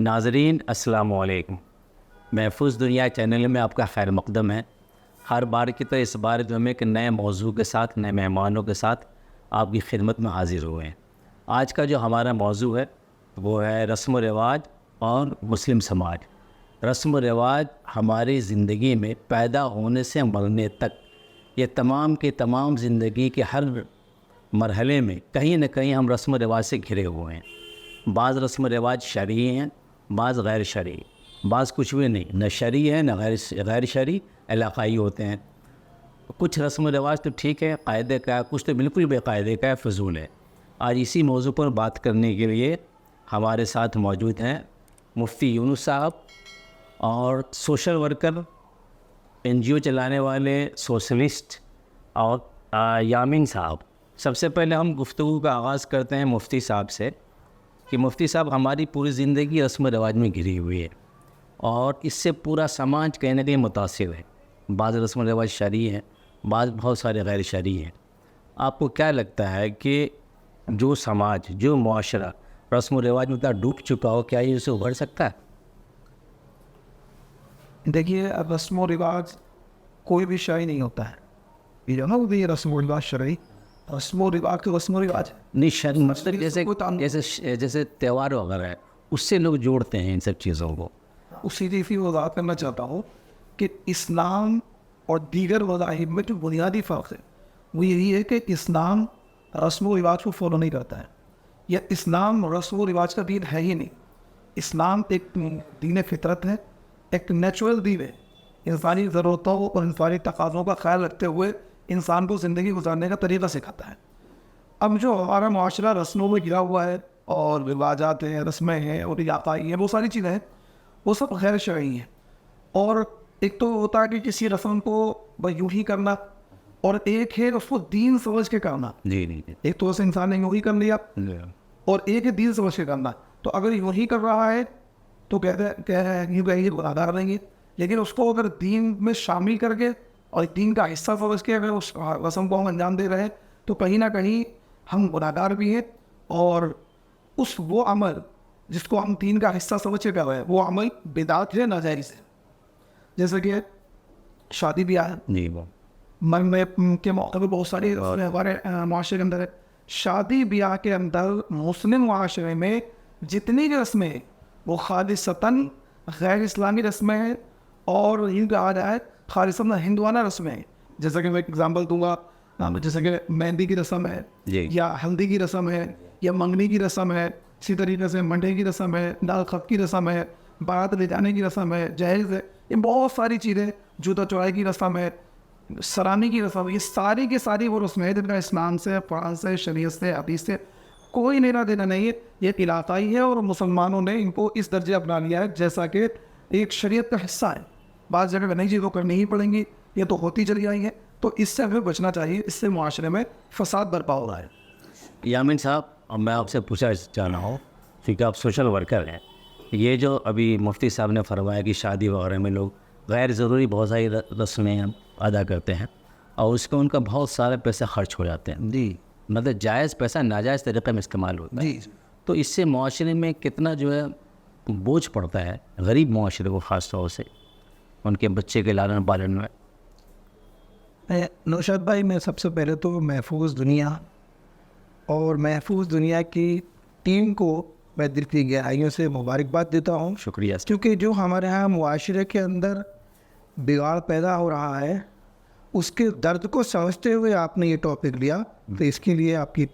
नाज़रीन अस्सलाम वालेकुम। महफूज दुनिया चैनल में आपका खैर मक़दम है। हर बार की तरह इस बार जो हम एक नए मौजू के साथ, नए मेहमानों के साथ आपकी खिदमत में हाज़िर हुए हैं। आज का जो हमारा मौजू है वो है रस्म व रिवाज और मुस्लिम समाज। रस्म व रिवाज हमारी ज़िंदगी में पैदा होने से मरने तक, ये तमाम के तमाम ज़िंदगी के हर मरहले में कहीं न कहीं हम रस्म व रिवाज से घिरे हुए हैं। बाज़ रस्म व रिवाज शरई हैं, बाज़ गैर शरई, बाज़ कुछ भी नहीं, न शरई है न गैर शरई, इलाक़ाई होते हैं। कुछ रस्म व रिवाज तो ठीक है, कायदे का है, कुछ तो बिल्कुल बेकायदे का है, फ़िज़ूल है। आज इसी मौजू पर बात करने के लिए हमारे साथ मौजूद हैं मुफ्ती यूनुस साहब और सोशल वर्कर, NGO चलाने वाले सोशलिस्ट और यामीन साहब। सबसे पहले हम गुफ्तगू का आगाज़ करते हैं मुफ्ती साहब से कि मुफ्ती साहब, हमारी पूरी ज़िंदगी रस्म रिवाज में घिरी हुई है और इससे पूरा समाज कहीं न कहीं मुतासिर है। बाज़ रस्म रिवाज शरई हैं, बाज़ बहुत सारे गैर शरई हैं। आपको क्या लगता है कि जो समाज, जो मुआशरा रस्म रिवाज में इतना डूब चुका हो, क्या ये उसे उभर सकता है? देखिए, अब रस्म रिवाज कोई भी शरई नहीं होता है। ये जो ना ये रस्म रिवाज शरई, रस्म रिवाज तो रस्म रिवाज है। नहीं, शर्म मतलब जैसे त्यौहार वगैरह है, उससे लोग जोड़ते हैं इन सब चीज़ों को। उसी चीज़ की वजाहत करना चाहता हूँ कि इस्लाम और दीगर मज़ाहिब में जो बुनियादी फ़र्क है वो यही है कि इस्लाम रस्म रिवाज को फॉलो नहीं करता है, या इस्लाम रस्म रिवाज का दीन है ही नहीं। इस्लाम एक दीन फितरत है, एक नेचुरल दीन है। इंसानी ज़रूरतों और इंसानी तकाज़ों का ख्याल रखते हुए इंसान को ज़िंदगी गुजारने का तरीक़ा सिखाता है। अब जो हमारा माशरा रस्मों में घिरा हुआ है और रिवाजात हैं, रस्में हैं और इलाक़ाई हैं, वो सारी चीज़ें हैं, वो सब गैर शरई हैं। और एक तो होता है कि किसी रस्म को बस यूँ ही करना, और एक है उसको दीन समझ के करना। जी। एक तो उस इंसान ने यूँ ही कर लिया और एक है दीन समझ के करना। तो अगर यूँ ही कर रहा है तो कहते हैं यूँ कहेंगे गुनाहगार नहीं है, लेकिन उसको अगर दीन में शामिल करके और दीन का हिस्सा समझ के अगर उस रस्म को हम अंजाम दे रहे हैं तो कहीं ना कहीं हम गुनाहगार भी हैं, और उस वो अमल जिसको हम दीन का हिस्सा समझ के कर रहे हैं वो अमल बिदात है, नाजायज़ है। जैसे कि शादी ब्याह जी, वो मरने के मौके पर बहुत सारी हमारे माशरे के अंदर है। शादी ब्याह के अंदर मुस्लिम माशरे में जितनी भी रस्में हैं वो खालिसतन गैर इस्लामी रस्में हैं, और यूँ कहा जाए खालिसतन हिंदुआना रस्में हैं। जैसे कि मैं एग्जांपल दूंगा, जैसे कि मेहंदी की रस्म है, या हल्दी की रस्म है, या मंगनी की रस्म है, इसी तरीके से मंडे की रस्म है, दाल खत की रस्म है, बारात ले जाने की रस्म है, जहेज़ है, ये बहुत सारी चीज़ें, जूता चौड़ाई की रस्म है, सलामी की रस्म है। ये सारी की सारी वो रस्में हैं जिनका इस्लाम से, कुरान से, शरीयत से, हदीस से कोई लेना देना नहीं है। ये इलाक़ाई है और मुसलमानों ने इनको इस दर्जे अपना लिया है जैसा कि एक शरीयत का हिस्सा है। बाज़ जगह नई चीज़ों करनी ही पड़ेंगी, ये तो होती चली आई है, तो इससे हमें बचना चाहिए। इससे मुआशरे में फसाद बर्पा हो रहा है। यामीन साहब, अब मैं आपसे पूछना चाह रहा हूँ, क्योंकि आप सोशल वर्कर हैं, ये जो अभी मुफ्ती साहब ने फरमाया कि शादी वगैरह में लोग गैर ज़रूरी बहुत सारी रस्में हम अदा करते हैं और उसको उनका बहुत सारे पैसे खर्च हो जाते हैं। जी, मतलब जायज़ पैसा नाजायज़ तरीक़े में इस्तेमाल होता है। तो इससे मुआशरे में कितना जो है बोझ पड़ता है गरीब मुआशरे को, ख़ास तौर से उनके बच्चे के लालन पालन में। नौशाद भाई, मैं सबसे पहले तो महफूज दुनिया और महफूज दुनिया की टीम को मैं दिल की गहराइयों से मुबारकबाद देता हूँ। शुक्रिया। क्योंकि जो हमारे यहाँ मुआशरे के अंदर बिगाड़ पैदा हो रहा है उसके दर्द को समझते हुए आपने ये टॉपिक लिया, तो इसके लिए आपकी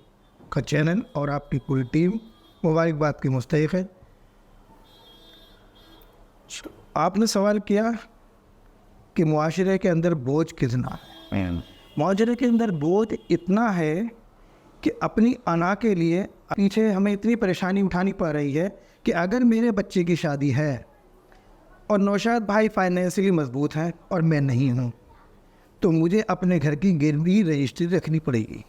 का चैनल और आपकी पूरी टीम मुबारकबाद की मुस्तहिक है। आपने सवाल किया कि मुआशरे के अंदर बोझ कितना है। मुआशरे के अंदर बोझ इतना है कि अपनी अना के लिए पीछे हमें इतनी परेशानी उठानी पड़ रही है कि अगर मेरे बच्चे की शादी है और नौशाद भाई फाइनेंशियली मजबूत हैं और मैं नहीं हूँ, तो मुझे अपने घर की गिरवी रजिस्ट्री रखनी पड़ेगी।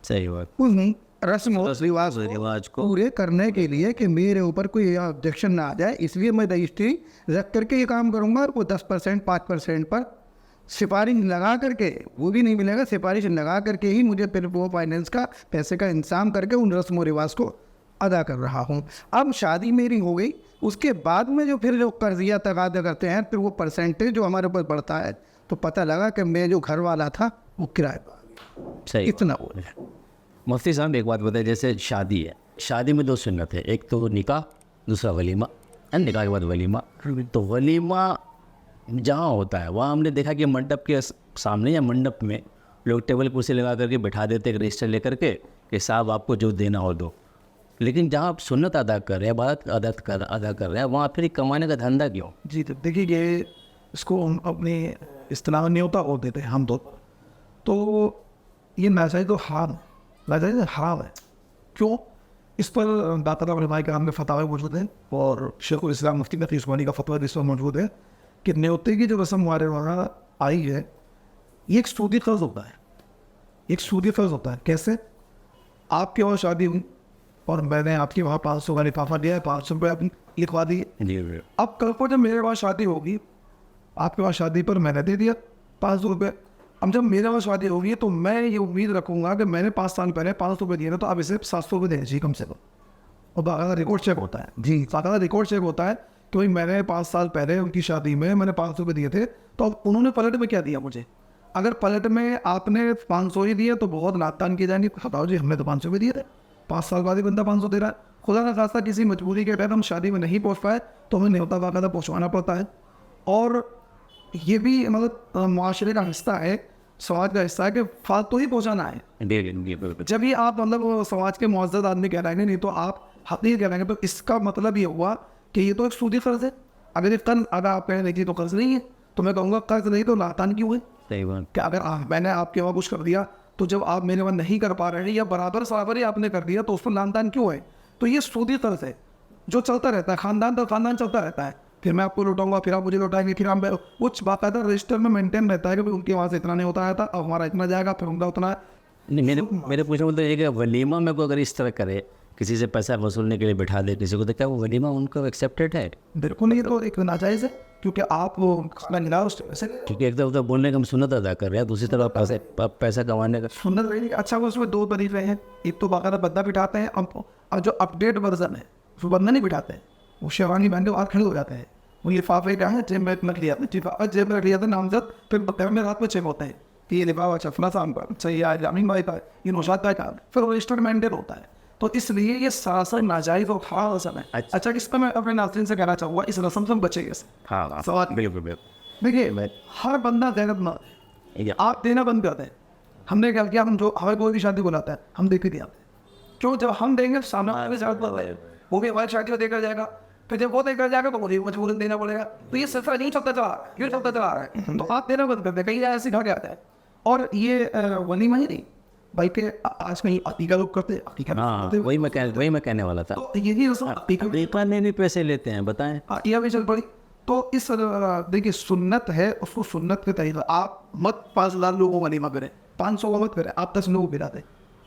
सही बात। उन रस्म रिवाज को पूरे करने के लिए कि मेरे ऊपर कोई ऑब्जेक्शन ना आ जाए, इसलिए मैं रजिस्ट्री रख करके ये काम करूँगा। और वो 10% 5% पर सिफारिश लगा करके, वो भी नहीं मिलेगा, सिफारिश लगा करके ही मुझे फिर वो फाइनेंस का पैसे का इंतजाम करके उन रस्म व रिवाज को अदा कर रहा हूँ। अब शादी मेरी हो गई उसके बाद में जो फिर जो कर्जिया तगादा करते हैं, फिर वो परसेंटेज जो हमारे ऊपर बढ़ता है, तो पता लगा कि मैं जो घर वाला था वो किराए पर सही इतना हो गया। मुफ्ती साहब एक बात बताइए, जैसे शादी है, शादी में 2 सुन्नत है, एक तो निकाह, दूसरा वलीमा, एंड निकाह के बाद वलीमा। तो वलीमा जहाँ होता है वहाँ हमने देखा कि मंडप के सामने या मंडप में लोग टेबल कुर्सी लगा करके बैठा देते हैं, रजिस्टर लेकर के कि साहब आपको जो देना हो दो। लेकिन जहाँ आप सुन्नत अदा कर रहे हैं, इबादत अदा कर रहे हैं, वहाँ फिर कमाने का धंधा क्यों? जी तो देखिए, ये इसको हम अपनी इस्तेलाह न्योता बोल देते हैं हम तो ये नाजायज़ तो हाराम है। क्यों? इस पर दाता भाई का हमने फतवा मौजूद है और शेखुल इस्लाम मुफ्ती नकी उस्मानी का फतवा इस पर मौजूद है कि न्योते की जो रस्म हमारे वहाँ आई है, ये एक सूदी कर्ज होता है। एक सूदी कर्ज होता है। कैसे? आपके वहाँ शादी हुई और मैंने आपके वहाँ 500 का लिफाफा दिया है, 500 रुपये आप लिखवा दिए। जी अब कल को जब मेरे वहाँ शादी होगी, आपके वहाँ शादी पर मैंने दे दिया 500 रुपये। अब जब मेरे वहाँ शादी होगी तो मैं ये उम्मीद रखूँगा कि मैंने 5 साल पहले 500 रुपये दिए ना, तो आप इसे 700 रुपये देना चाहिए कम से कम। और बाकायदा रिकॉर्ड चेक होता है। जी, बाकायदा रिकॉर्ड चेक होता है कि भाई मैंने 5 साल पहले उनकी शादी में मैंने 500 रुपये दिए थे, तो अब उन्होंने पलट में क्या दिया मुझे? अगर पलट में आपने 500 ही दिए तो बहुत नातान की जाएंगी, बताओ जी हमने तो 500 रुपये दिए थे, 5 साल बाद ही बंदा 500 दे रहा है। खुदा ना खास्ता किसी मजबूरी के तहत हम शादी में नहीं पहुँच पाए तो हमें न्योता बाकायदा पहुँचवाना पड़ता है। और ये भी मतलब मुआशरे का हिस्सा है, समाज का हिस्सा है कि फालतू ही पहुँचाना है। जब ही आप मतलब समाज के मुअज़्ज़ज़ आदमी कहलाएंगे, नहीं तो आप हक़ीक़ कहलाएंगे, तो इसका मतलब ये हुआ कि ये तो एक सूदी कर्ज है। अगर आप कहें देखिए तो कर्ज नहीं है, तो मैं कहूँगा कर्ज नहीं तो नातान क्यों है? सही बात। कि अगर मैंने आपके वहाँ कुछ कर दिया तो जब आप मेरे वहाँ नहीं कर पा रहे हैं या बराबर ही आपने कर दिया तो उस पर लानतान क्यों है? तो ये सूदी कर्ज है जो चलता रहता है, ख़ानदान तो ख़ानदान चलता रहता है। फिर मैं आपको लौटाऊंगा, फिर आप मुझे लौटाएंगे, फिर हम कुछ बाकायदा रजिस्टर में मेंटेन रहता है कि भाई उनके वहाँ से इतना नहीं होता है था, अब हमारा इतना जाएगा, फिर उनका उतना। नहीं, मेरे पूछने मतलब ये कि वलीमा में को अगर इस तरह करे, किसी से पैसा वसूलने के लिए बैठा दे किसी को, तो क्या वो वलीमा उनको एक्सेप्टेड है? बिल्कुल, ये तो एक नाजायज़ है, क्योंकि आप वो खाना खिला उस पैसे, क्योंकि एक तरफ बोलने का हम सुन्नत अदा कर रहे हैं, दूसरी तरफ पैसा कमाने का सुन्नत रही। अच्छा, वो उसमें 2 तरीके हैं। एक तो बाकायदा बंदा बिठाते हैं, अब जो अपडेट वर्जन है वो बंदा नहीं बिठाते हैं, वो शेरवानी पहन के बाहर खड़े हो जाते हैं। वो लिफाफे क्या है, जेब में रख लिया था, लिफाफा जेब में रख लिया था नामजद, फिर घर में रात में चेक होते हैं कि ये लिफाफा चफना साहब का सही है, जामीन भाई का, ये नौशाद भाई का, फिर रजिस्टर्ड मेंटेन होता है। तो इसलिए ये सरासर नाजायज़ और ख़राब रस्म है। अच्छा, इस पर मैं अपने नाज़रीन से कहना चाहूँगा, इस रस्म से हम बचेंगे कैसे? हाँ, सवाल बिल्कुल। देखिए, हर बंदा गैरतमंद है, आप देना बंद करते हैं। हमने क्या किया, हम जो हमें कोई भी शादी बुलाता है हम दे के दिया क्यों? जब हम देंगे सामने वाले वो भी हमारी शादी को देकर जाएगा, फिर जब वो देकर जाएगा तो मुझे मजबूरन देना पड़ेगा। तो ये सिलसिला नहीं चलता चला रहा है, क्यों चलता चला रहा है? तो आप देना बंद करते हैं, कहीं जाए सिखा के आता है। और ये वलीमा ही नहीं, भाई के आज कहीं अकीका लोग करते हैं, अकीका हाँ, वही मैं कहने वाला था। तो यही अकीका में भी पैसे लेते हैं, बताएं। अकीका भी चल पड़ी। तो इस देखिए, सुन्नत है, उसको सुन्नत के तरीका, आप मत 5,000 लोगों को वलीमा करें, 500 का मत करें, आप 10 लोगों को खिला दें,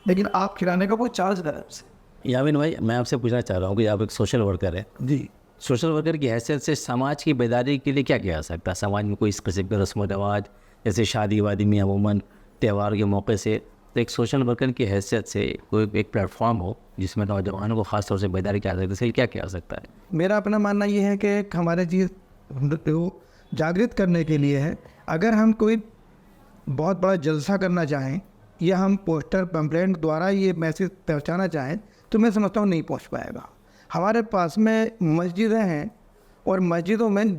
लेकिन आप खिलाने का कोई चार्ज करें आपसे। यामिन भाई, मैं आपसे पूछना चाह रहा हूँ कि आप एक सोशल वर्कर है जी, सोशल वर्कर की हैसियत से समाज की बेदारी के लिए क्या किया जा सकता है? समाज में कोई स्पेसिफिक रस्म व रवाज, जैसे शादी वादी में अमूमन त्यौहार के मौके से, तो एक सोशल वर्कर की हैसियत से कोई एक प्लेटफॉर्म हो जिसमें नौजवानों को ख़ास तौर से बेदारी किया जा सकता है, इसलिए क्या किया जा सकता है? मेरा अपना मानना ये है कि हमारे चीज़ जागृत करने के लिए है। अगर हम कोई बहुत बड़ा जलसा करना चाहें या हम पोस्टर पैम्पलेट द्वारा ये मैसेज पहुंचाना चाहें, तो मैं समझता हूँ नहीं पहुंच पाएगा। हमारे पास में मस्जिदें हैं और मस्जिदों में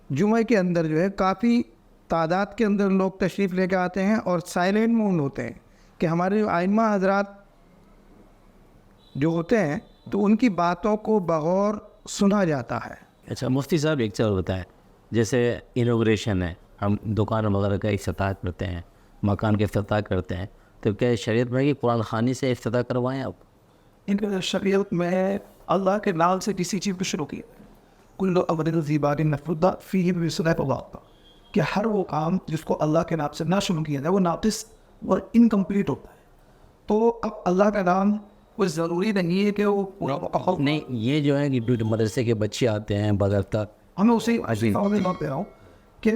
जुमे के अंदर जो है काफ़ी तादाद के अंदर लोग तशरीफ़ लेकर आते हैं और साइलेंट मूड होते हैं कि हमारे आइम्मा हजरात जो होते हैं तो उनकी बातों को बगौर सुना जाता है। अच्छा मुफ्ती साहब, एक चीज़ बताएं, जैसे इनॉग्रेशन है, हम दुकान वगैरह का इफ्तिताह करते हैं, मकान का इफ्तिताह करते हैं, तो क्या शरीयत में कि कुरान खानी से इफ्तिताह करवाएं आप? इन शरीयत में अल्लाह के नाम से किसी चीज़ को शुरू किया, कुल्लु अमरिन ज़ीबारिन नफ़ुद्दा फ़ीही बिस्मिल्लाह, कि हर वो काम जिसको अल्लाह के नाम से ना शुरू किया जाए वो नाक़िस और इनकम्प्लीट होता है। तो अब अल्लाह का नाम कोई ज़रूरी नहीं है कि वो नहीं, ये जो है कि मदरसे के बच्चे आते हैं बदलता, हमें उसे दे रहा हूँ कि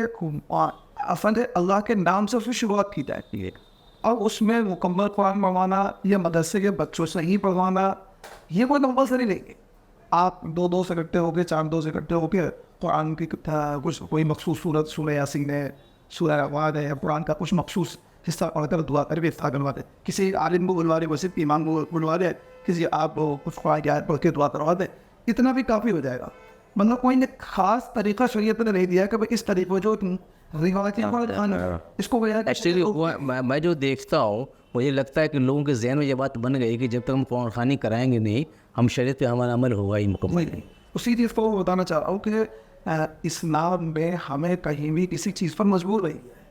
असल अल्लाह के नाम से उसकी शुरुआत की जाए। अब उसमें मुकम्मल कुरान पढ़वाना या मदरसे के बच्चों से ही पढ़वाना, ये कोई कंपल्सरी नहीं है। आप दो दो से इकट्ठे होके, चार दो से इकट्ठे होके कुरान की कुछ कोई मखसूस सूरत, सूरह यासीन है, सूरह रहमान है, कुरान का कुछ मखसूस हिस्सा पढ़कर दुआ करके इफ्तार करवा दे। किसी आलिम को बुलवा दे, वसीफ इमाम को बुलवा दे, किसी आप कुछ कुरान की आयत पढ़ के दुआ करवा दे, इतना भी काफ़ी हो जाएगा। मतलब कोई ने खास तरीका शरीयत ने नहीं दिया कि भाई इस तरीके जो रिवायती इसको एक्चुअली मैं जो देखता हूँ, मुझे लगता है कि लोगों के जहन में ये बात बन गई कि जब तक हम कुरान ख़वानी कराएंगे नहीं, हम शरीयत पे हमारा अमल होगा ही मुकम्मल। उसी चीज़ को बताना चाह रहा हूँ कि इस्लाम में हमें कहीं भी किसी चीज़ पर मजबूर नहीं है।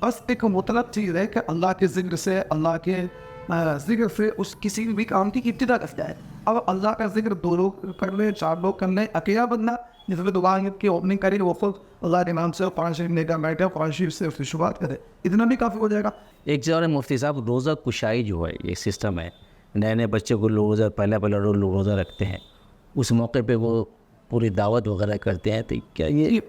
बस एक मुतलब चीज़ है कि अल्लाह के ज़िक्र से, अल्लाह के ज़िक्र से उस किसी भी काम की इब्तिदा करता है। अब अल्लाह का ज़िक्र 2 लोग कर ले, 4 लोग कर ले, अकेला बंदा जिसमें दुआ की ओपनिंग करे, वो खुद अल्लाह के नाम से कुरान शरीफ लेकर बैठे, कुरान शरीफ से उसकी शुरुआत करे, इतना भी काफ़ी हो जाएगा। एक चीज़ और है मुफ्ती साहब, रोज़ा कुशाई जो है ये सिस्टम है, नए नए बच्चे को रोज़ा पहला रोज़ा रखते हैं, उस मौके पे वो पूरी दावत वगैरह करते हैं, तो क्या ये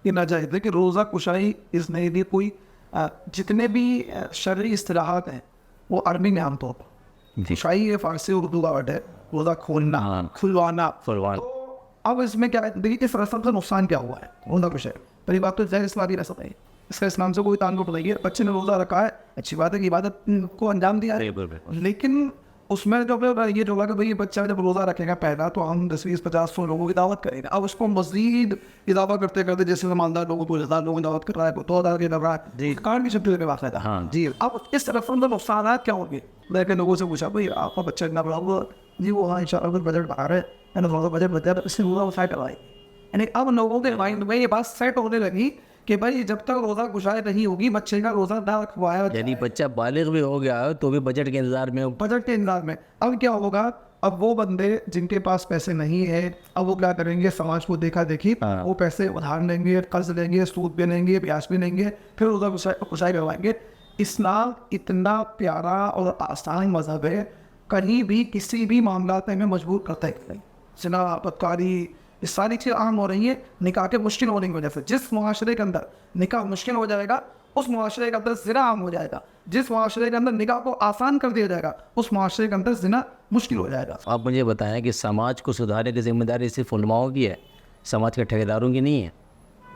नाजायज़ है कि रोज़ा कुशाई इस नए लिए कोई जितने भी शरई इस्तिलाहात हैं वो अरबी में आमतौर पर, कुशाई ये फ़ारसी उर्दू का वर्ड है, रोज़ा खोलना, खुलवाना। तो अब इसमें क्या है, देखिए इस रस्म से नुकसान क्या हुआ है, रोज़ा कुशाई पहली बात तो ज़ाहिर इस्लामी रस्म है, इसका इस्लाम से कोई ताल्लुक़ नहीं है। बच्चे ने रोज़ा रखा है, अच्छी बात है कि इबादत को अंजाम दिया है, लेकिन उसमें जो ये जो लगा भाई बच्चा जब रोज़ा रखेगा पहला, तो हम 10, 20, 50, 100 लोगों की दावत करेंगे। अब उसको मज़ीद इजाफा करते करते, जैसे ईमानदार लोगों को 1000 लोगों की दावत कर रहा है, 2000 की कर रहा है, कार्ड की शक्ल में वाक़ था। हाँ जी, अब इस रस्म के नुकसान क्या होंगे? मैंने लोगों से पूछा भाई आपका बच्चा इतना बड़ा हुआ जी, वो हाँ इंशाल्लाह अगर बजट बाहर है, थोड़ा बजट बचा तो इससे रोज़ा सेट करवाए। यानी अब लोगों के माइंड में ये बात सेट होने लगी कि भाई जब तक रोज़ा कुशाई नहीं होगी, बच्चे का रोज़ा ना रखवाया, यानी बच्चा बालिग भी हो गया है तो भी बजट के इंतजार में बजट के इंतजार में। अब क्या होगा, अब वो बंदे जिनके पास पैसे नहीं है, अब वो क्या करेंगे, समाज को देखा देखी वो पैसे उधार लेंगे, कर्ज लेंगे, सूद भी लेंगे, ब्याज भी लेंगे, फिर रोज़ा कुशाई करवाएंगे। इस्लाम इतना प्यारा और आसान मज़हब है, कहीं भी किसी भी मामला में मजबूर करता है। जिना, बदकारी, ये सारी चीज़ आम हो रही है निकाह के मुश्किल होने की वजह से। जिस मुआशरे के अंदर निकाह मुश्किल हो जाएगा, उस मुआशरे के अंदर ज़िना आम हो जाएगा। जिस मुआशरे के अंदर निकाह को आसान कर दिया जाएगा, उस मुआशरे के अंदर ज़िना मुश्किल हो जाएगा। आप मुझे बताएं कि समाज को सुधारने की जिम्मेदारी सिर्फ उलमाओं की है, समाज के ठेकेदारों की नहीं है?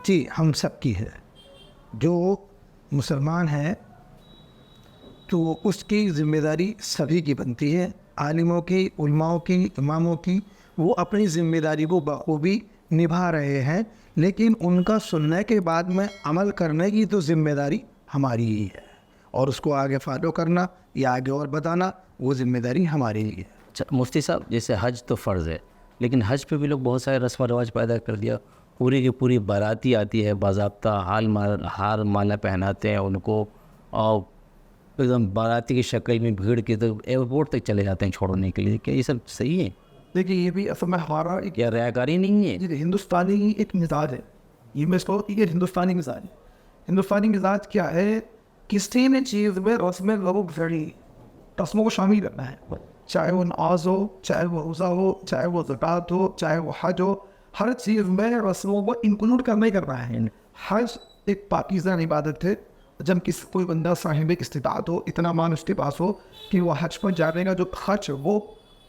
जी, हम सब की है। जो मुसलमान है तो उसकी ज़िम्मेदारी सभी की बनती है, आलिमों की, उलमाओं की, इमामों की। वो अपनी ज़िम्मेदारी को बखूबी निभा रहे हैं, लेकिन उनका सुनने के बाद में अमल करने की तो ज़िम्मेदारी हमारी ही है, और उसको आगे फॉलो करना या आगे और बताना वो ज़िम्मेदारी हमारी ही है। अच्छा मुफ्ती साहब, जैसे हज तो फ़र्ज़ है, लेकिन हज पे भी लोग बहुत सारे रस्म रवाज पैदा कर दिया। पूरी की पूरी बाराती आती है, बाज़ाब्ता हार माला पहनाते हैं उनको, और एकदम बाराती की शक्ल में भीड़ के तो एयरपोर्ट तक चले जाते हैं छोड़ने के लिए। क्या ये सब सही है? देखिए ये भी असल में हमारा एक क्या रयाकारी नहीं है? जी, हिंदुस्तानी एक मिजाज है, ये मैं इसको ये हिंदुस्तानी मिजाज है। हिंदुस्तानी मिजाज क्या है, किसी भी चीज़ में रस्में लोग रस्मों को शामिल करना है, चाहे वो नमाज हो, चाहे वो रोज़ा हो, चाहे वो ज़कात हो, चाहे वो हज हो, हर चीज़ में रस्मों को इंक्लूड करना ही करना है। हज एक पाकीज़ा इबादत है। जब कोई बंदा साहिब इस्तिताअत हो, इतना मान उसके पास हो कि वो हज पर जाने का जो खर्च वो,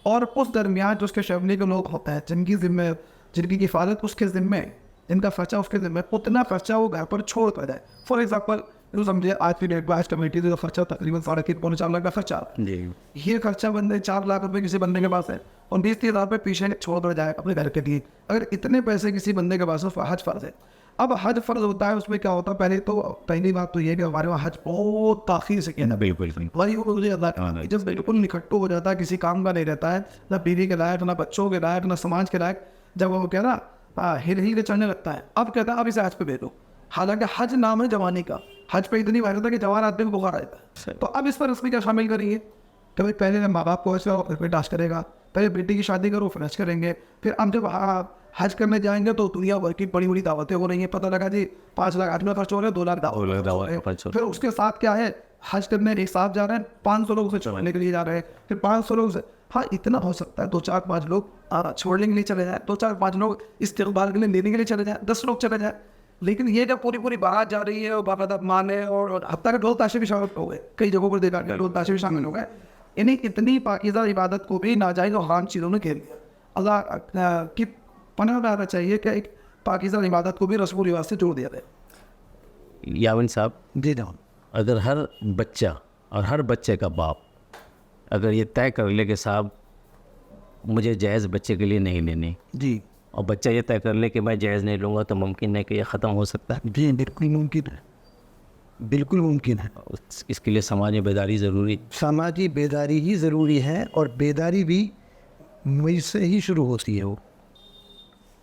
और उस दरमियान जो उसके फैमिली के लोग होते हैं जिनकी किफ़ालत उसके ज़िम्मे, जिनका खर्चा उसके ज़िम्मे, उतना खर्चा वो घर पर छोड़ कर जाए। फॉर एग्जाम्पल जो समझिए आज की डेट में आज कमेटी का खर्चा तकरीबन 3.5-4 लाख का खर्चा जी, ये खर्चा बंदे 4 लाख रुपए किसी बंदे के पास है और 20-30 हज़ार रुपये पीछे छोड़ कर जाए अपने घर के लिए। अगर इतने पैसे किसी बंदे के पास है, हज फ़र्ज़ है। अब हज फ़र्ज़ होता है, उसमें क्या होता है, पहली बात तो ये है कि हमारे वहाँ हज बहुत ताख़ीर से किया। बिल्कुल वही मुझे अल्लाह जब बिल्कुल निकट्टू हो जाता है, किसी काम का नहीं रहता है, ना बीवी के लायक, ना बच्चों के लायक, ना समाज के लायक, जब वो क्या ना हिल चढ़ने लगता है, अब कहता है अब इसे हज पे भेजो। हालांकि हज नाम है जवानी का, हज पे इतनी वायरस था कि जवान आदमी को बुखार आता है। तो अब इस पर रस्मी क्या शामिल करेंगे कि भाई पहले माँ बाप को हज करो, फिर डांस करेगा, पहले बेटी की शादी करो, फिर हज करेंगे, फिर अब जब हज करने जाएंगे तो दुनिया भर की बड़ी बड़ी दावतें हो रही हैं। पता लगा जी 5 लाख 8 लाख खर्च हो रहे हैं, 2 लाख दावत। फिर उसके साथ क्या है, हज करने एक साथ जा रहे हैं, 500 लोग उसे छोड़ने के लिए जा रहे हैं, फिर 500 लोग से, हाँ इतना हो सकता है 2-4-5 लोग छोड़ने के लिए चले जाए, 2-4-5 लोग इस्तिक़बाल के लिए लेने के लिए चले जाए, 10 लोग चले जाए। लेकिन ये जब पूरी बारात जा रही है और बाकायदा माने और हफ्ता के ढोल ताशे भी शामिल हो गए, कई जगहों पर देखा गया ढोल ताशे भी शामिल हो गए, यानी इतनी पाकीज़ा इबादत को भी नाजायज़ और हराम चीज़ों ने घेर दिया। अल्लाह की पनाह में आना चाहिए कि एक पाकीज़ा इबादत को भी रस्म व रिवाज से जोड़ दिया जाए। यामिन साहब, जी जाऊँ अगर हर बच्चा और हर बच्चे का बाप अगर ये तय कर ले कि साहब मुझे जायज़ बच्चे के लिए नहीं लेनी, जी और बच्चा ये तय कर ले कि मैं जायज़ नहीं लूँगा, तो मुमकिन है कि ये ख़त्म हो सकता है। जी बिल्कुल मुमकिन है, बिल्कुल मुमकिन है। इसके लिए समाज में बेदारी ज़रूरी। समाजी बेदारी ही ज़रूरी है, और बेदारी भी मुझसे ही शुरू होती है। वो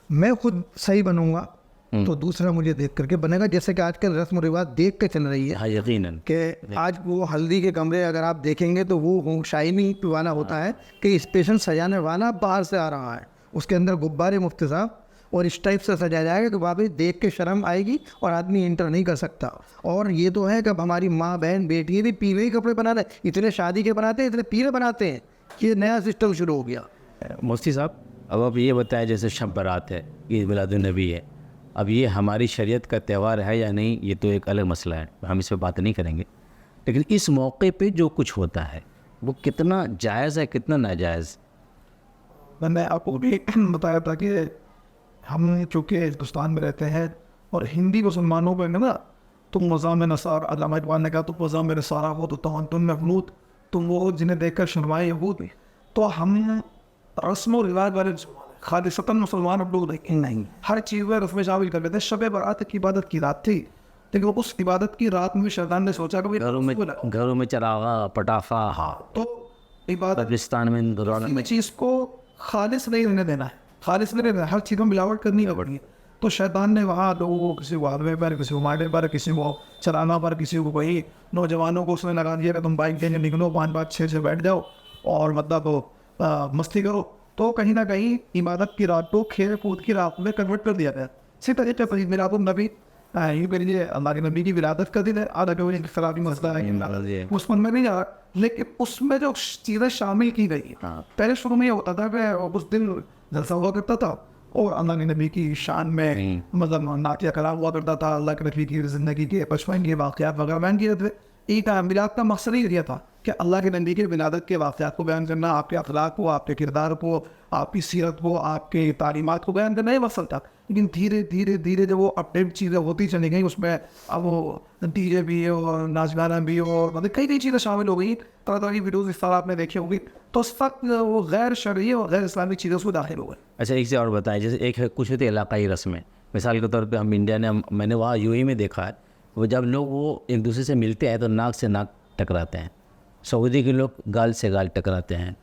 मैं खुद सही बनूंगा तो दूसरा मुझे देख करके बनेगा। जैसे कि आजकल रस्म रिवाज देख के चल रही है हाँ, यकीनन कि आज वो हल्दी के कमरे अगर आप देखेंगे तो वो शाइनी वाला होता है कि स्पेशल सजाने वाला बाहर से आ रहा है, उसके अंदर गुब्बारे मुफ्त साहब, और इस टाइप से सजाया जाएगा कि वहाँ पे देख के शर्म आएगी और आदमी इंटर नहीं कर सकता। और ये तो है कि अब हमारी माँ बहन बेटी भी पीले ही कपड़े बना रहे, इतने शादी के बनाते हैं, इतने पीले बनाते हैं, ये नया सिस्टम शुरू हो गया। मुफ्ती साहब, अब आप ये बताएं, जैसे शब बारात है, ईद मिलादुन्नबी है, अब ये हमारी शरीयत का त्यौहार है या नहीं, ये तो एक अलग मसला है, हम इस पर बात नहीं करेंगे। लेकिन इस मौके पे जो कुछ होता है वो कितना जायज़ है, कितना नाजायज़? मैंने आपको भी बताया था कि हम चूँकि हिंदुस्तान में रहते हैं और हिंदी मुसलमानों में ना, तुम मज़ाम नसार, अल्लामा इकबाल ने कहा तुम मज़ाम नसारा हो तो तुम महमूद, तुम वो जिन्हें देखकर शर्माए यहूद। तो हम रस्म और रिवाज वाले खालिसतन मुसलमान हम लोग नहीं, हर चीज़ में रस्में शामिल कर लेते हैं। शब बारात की इबादत की रात थी, लेकिन उस इबादत की रात में शैतान ने सोचा कि घरों में चरागा, पटाखा, हाँ, तो इबादत पाकिस्तान में दौरान में चीज़ को खालिस नहीं रहने देना है, खालिस नहीं रहना है, हर चीज़ में मिलावट करनी है पड़नी है। तो शैतान ने वहाँ लोगों को, किसी को हलवे पर, किसी को माडे पर, किसी को चलाना पर, किसी को वही नौजवानों को उसने लगा दिया कि तुम बाइक लेने निकलो, 5-5-6 बैठ जाओ और मतलब मस्ती करो। तो कहीं ना कहीं इबादत की रात को खेल कूद की रात में कन्वर्ट कर दिया गया। इसी तरीके से मिलादुन्नबी ये मेरे लिए अल्लाह के नबी की विलादत का दिन है, हालांकि खिलाफी मसला है, उसमें मैं नहीं जा रहा, लेकिन उसमें जो चीज़ें शामिल की गई है, पहले शुरू में ये होता था कि उस दिन जलसा हुआ करता था और अल्लाह के नबी की शान में मतलब नातिया कलाम हुआ करता था, अल्लाह के नबी की ज़िंदगी के बचपन के वाक़यात वगैरह बयान किए थे। एक मिलाद का मकसद ही ये था कि अल्लाह के नबी के विलादत के वाक़यात को बयान करना, आपके अखलाक को, आपके किरदार को, आपकी सीरत को, आपके तालीमात को बयान करना, ये मकसद था। लेकिन धीरे धीरे धीरे जब वो अपडेट चीज़ें होती चली गई, उसमें अब वो डीजे भी और नाच गाना भी और मतलब कई चीज़ें शामिल हो गई, तरह तरह की वीडियोज़ इस तरह आपने देखी होगी, तो उस वक्त वो गैर शरई और गैर इस्लामिक चीज़ें उसमें दाखिल हो गई। अच्छा, एक से और बताएं, जैसे एक है कुछ होती है इलाकाई रस्में, मिसाल के तौर पे हम इंडिया ने मैंने वहाँ यूएई में देखा है, वो जब लोग वो एक दूसरे से मिलते हैं तो नाक से नाक टकराते हैं। सऊदी के लोग गाल से गाल टकराते हैं।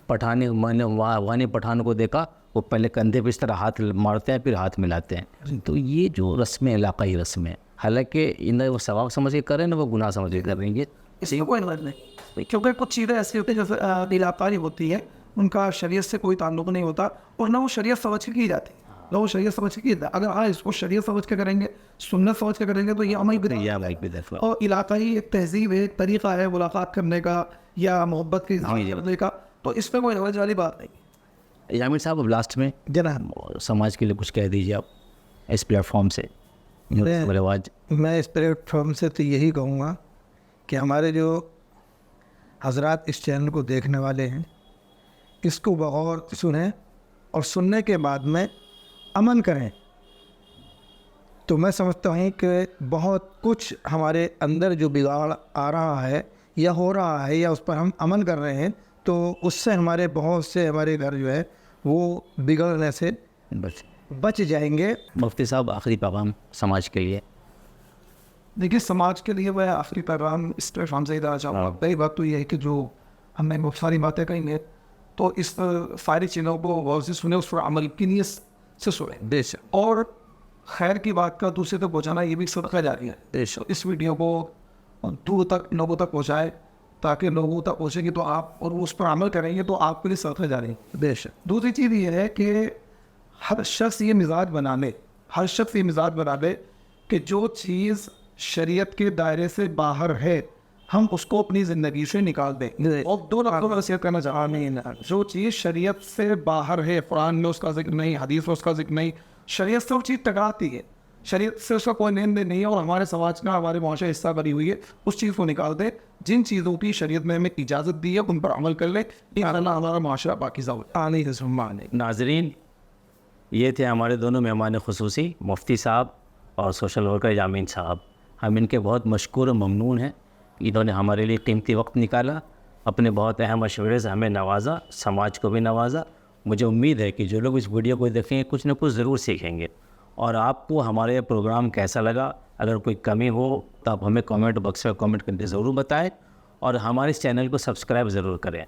पठानी, मैंने वहाँ अफगानी पठानों को देखा, वो पहले कंधे पर इस तरह हाथ मारते हैं, फिर हाथ मिलाते हैं। तो ये जो रस्में, इलाकाई रस्में, हालांकि इन्हें वो सवाब समझ के कर रहे हैं ना, वो गुनाह समझ के कर रहे हैं, इसमें कोई गलत नहीं, क्योंकि कुछ चीज़ें ऐसी होती हैं जैसे इलाकाई होती है, उनका शरीयत से कोई ताल्लुक नहीं होता और ना वो शरीयत समझ के की जाती, ना वो शरीयत समझ के की जाती। अगर हाँ इसको शरीयत समझ के करेंगे, सुन्नत समझ के करेंगे, तो ये अमल भी और इलाकाई एक तहजीब है, एक तरीक़ा है मुलाकात करने का या मोहब्बत के करने का, तो इसमें कोई समझ वाली बात नहीं। यामिर साहब, अब लास्ट में जनाब समाज के लिए कुछ कह दीजिए आप इस प्लेटफॉर्म से। मैं इस प्लेटफॉर्म से तो यही कहूँगा कि हमारे जो हजरात इस चैनल को देखने वाले हैं, इसको बगौर सुनें और सुनने के बाद में अमल करें। तो मैं समझता हूँ कि बहुत कुछ हमारे अंदर जो बिगाड़ आ रहा है या हो रहा है या उस पर हम अमल कर रहे हैं, तो उससे हमारे बहुत से हमारे घर जो है वो बिगड़ने से बच जाएंगे। मुफ्ती साहब, आखिरी पैगाम समाज के लिए। देखिए, समाज के लिए मैं आखिरी पैगाम इस प्लेटफॉर्म से ही देना चाहूँगा। पहली बात तो ये है कि जो हमने बहुत सारी बातें कही हैं, तो इस सारी चीज़ों को गौर से सुने, उस पर अमल की नीयत से सुने बेशक, और खैर की बात का दूसरे तक पहुँचाना ये भी सदका जारी है बेशक। इस वीडियो को दूर तक लोगों तक पहुँचाए ताकि लोगों तक पहुँचेगी तो आप और उस पर अमल करेंगे तो आपके लिए सदका जारी है बेशक। दूसरी चीज़ ये है कि हर शख्स ये मिजाज बना ले, हर शख्स ये मिजाज बना ले कि जो चीज़ शरीयत के दायरे से बाहर है हम उसको अपनी ज़िंदगी से निकाल दें। और दो लफ्ज़ों में वसीयत करना चाह रहा हूँ, जो चीज़ शरीयत से बाहर है, कुरान में उसका जिक्र नहीं, हदीस में उसका जिक्र नहीं, शरीयत से वो चीज़ टकराती है, शरीयत से उसका कोई लेन देन नहीं है और हमारे समाज का, हमारे मुआशरे हिस्सा बनी हुई है, उस चीज़ को निकाल दें। जिन चीज़ों की शरीयत में हमें इजाज़त दी है उन पर अमल कर लें, इंशाअल्लाह हमारा मुआशरा पाकीज़ा हो जाए। आने आने नाजरीन, ये थे हमारे दोनों मेहमान खुसूसी, मुफ्ती साहब और सोशल वर्कर यामीन साहब। हम इनके बहुत मशकूर और ममनून हैं। इन्होंने हमारे लिए कीमती वक्त निकाला, अपने बहुत अहम मशवरे से हमें नवाजा, समाज को भी नवाजा। मुझे उम्मीद है कि जो लोग इस वीडियो को देखेंगे कुछ न कुछ ज़रूर सीखेंगे। और आपको हमारे ये प्रोग्राम कैसा लगा, अगर कोई कमी हो तो आप हमें कमेंट बॉक्स में कमेंट करके ज़रूर बताएं और हमारे इस चैनल को सब्सक्राइब ज़रूर करें।